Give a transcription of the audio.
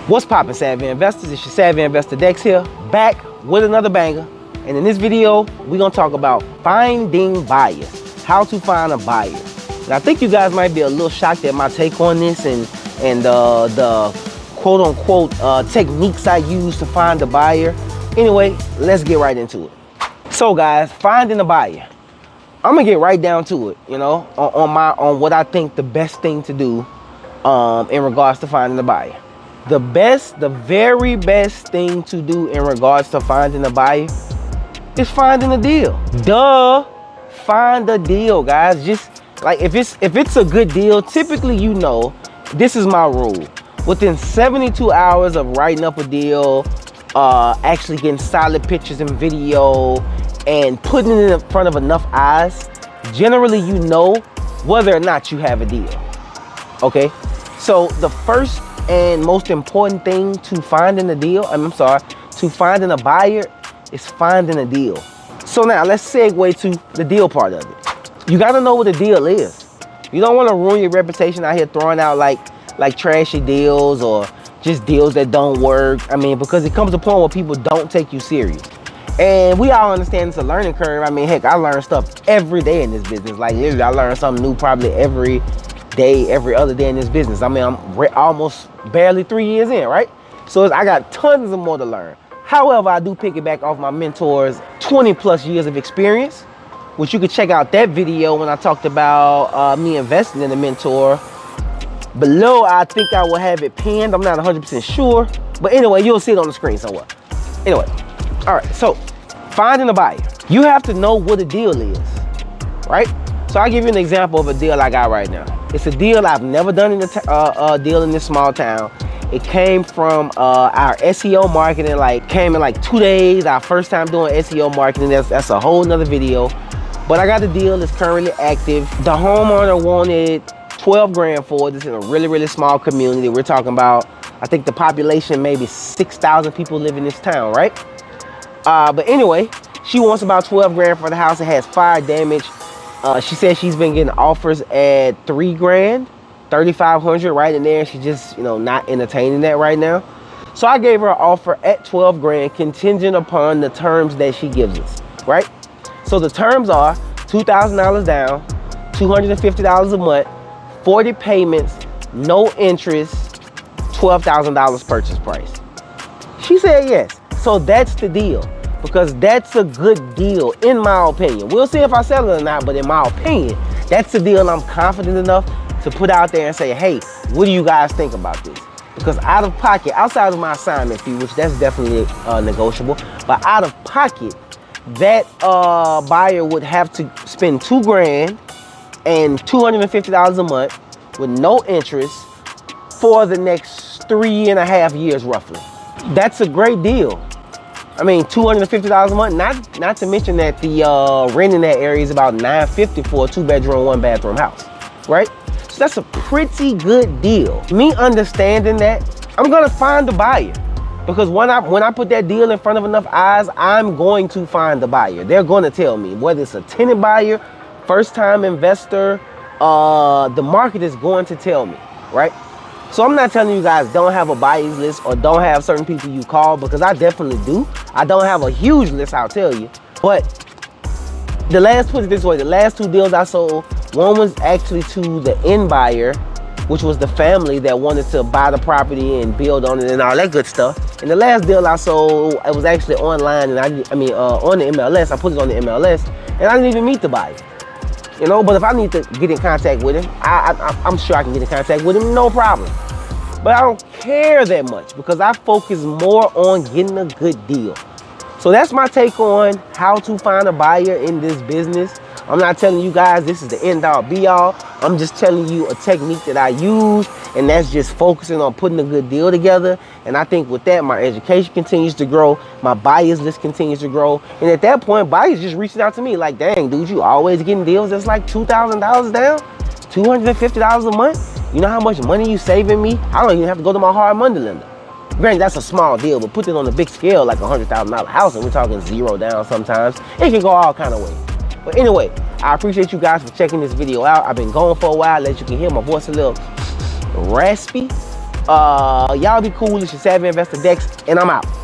What's poppin', savvy investors? It's your Savvy Investor Dex here, back with another banger. And in this video, we're gonna talk about finding buyers, how to find a buyer. And I think you guys might be a little shocked at my take on this and the quote unquote techniques I use to find a buyer. Anyway, let's get right into it. So guys, finding a buyer. I'm gonna get right down to it, you know, on what I think the best thing to do in regards to finding a buyer. The very best thing to do in regards to finding a buyer is finding a deal. Duh, find a deal, guys. Just like if it's a good deal, typically, you know, this is my rule. Within 72 hours of writing up a deal, actually getting solid pictures and video, and putting it in front of enough eyes, generally you know whether or not you have a deal. Okay, so the first and most important thing to finding a deal, to finding a buyer is finding a deal. So now let's segue to the deal part of it. You gotta know what a deal is. You don't wanna ruin your reputation out here throwing out like trashy deals or just deals that don't work. I mean, because it comes to a point where people don't take you serious. And we all understand it's a learning curve. I mean, heck, I learn stuff every day in this business. Like literally, I learn something new probably every day, every other day in this business. I mean, I'm almost barely 3 years in, right? So I got tons of more to learn. However, I do pick it back off my mentor's 20+ years of experience, which you could check out that video when I talked about me investing in a mentor. Below, I think I will have it pinned. I'm not 100% sure. But anyway, you'll see it on the screen somewhere. Anyway, all right, so finding a buyer. You have to know what a deal is, right? So I'll give you an example of a deal I got right now. It's a deal I've never done in a deal in this small town. It came from our SEO marketing, came in 2 days. Our first time doing SEO marketing. That's a whole nother video. But I got the deal that's currently active. The homeowner wanted 12 grand for it. This is a really small community. We're talking about, I think the population, maybe 6,000 people live in this town, right? But anyway, she wants about 12 grand for the house. It has fire damage. She said she's been getting offers at 3 grand, 3,500 right in there. She's just, you know, not entertaining that right now. So I gave her an offer at 12 grand contingent upon the terms that she gives us, right? So the terms are $2,000 down, $250 a month, 40 payments, no interest, $12,000 purchase price. She said yes. So that's the deal, because that's a good deal in my opinion. We'll see if I sell it or not, but in my opinion, that's the deal I'm confident enough to put out there and say, hey, what do you guys think about this? Because out of pocket, outside of my assignment fee, which that's definitely negotiable, but out of pocket, that buyer would have to spend 2 grand and $250 a month with no interest for the next 3.5 years roughly. That's a great deal. I mean, $250 a month, not to mention that the rent in that area is about $950 for a 2-bedroom, 1-bathroom house, right? So that's a pretty good deal. Me understanding that, I'm gonna find a buyer, because when I put that deal in front of enough eyes, I'm going to find the buyer. They're gonna tell me, whether it's a tenant buyer, first-time investor, the market is going to tell me, right? So I'm not telling you guys don't have a buyers list or don't have certain people you call, because I definitely do. I don't have a huge list, I'll tell you. But put it this way, the last 2 deals I sold, one was actually to the end buyer, which was the family that wanted to buy the property and build on it and all that good stuff. And the last deal I sold, it was actually online, and on the MLS. I put it on the MLS, and I didn't even meet the buyer. You know, but if I need to get in contact with him, I'm sure I can get in contact with him, no problem. But I don't care that much, because I focus more on getting a good deal. So that's my take on how to find a buyer in this business. I'm not telling you guys this is the end all be all. I'm just telling you a technique that I use, and that's just focusing on putting a good deal together. And I think with that, my education continues to grow, my buyers list continues to grow. And at that point, buyers just reaching out to me like, dang, dude, you always getting deals that's like $2,000 down, $250 a month. You know how much money you saving me? I don't even have to go to my hard money lender. Granted, that's a small deal, but put it on a big scale, like a $100,000 house, and we're talking 0 down sometimes. It can go all kind of ways. But anyway, I appreciate you guys for checking this video out. I've been going for a while. As you can hear, my voice a little raspy. Y'all be cool. It's your Savvy Investor Dex, and I'm out.